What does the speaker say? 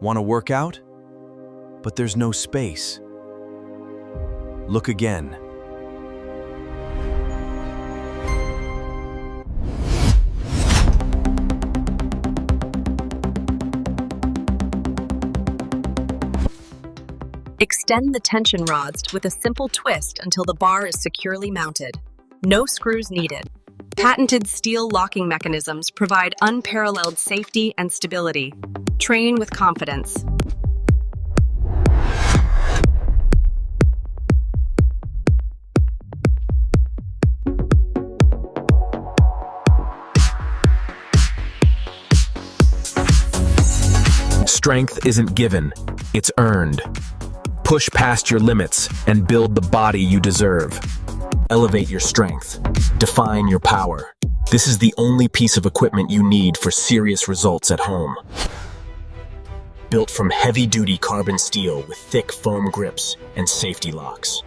Want to work out? But there's no space. Look again. Extend the tension rods with a simple twist until the bar is securely mounted. No screws needed. Patented steel locking mechanisms provide unparalleled safety and stability. Train with confidence. Strength isn't given, it's earned. Push past your limits and build the body you deserve. Elevate your strength. Define your power. This is the only piece of equipment you need for serious results at home. Built from heavy-duty carbon steel with thick foam grips and safety locks.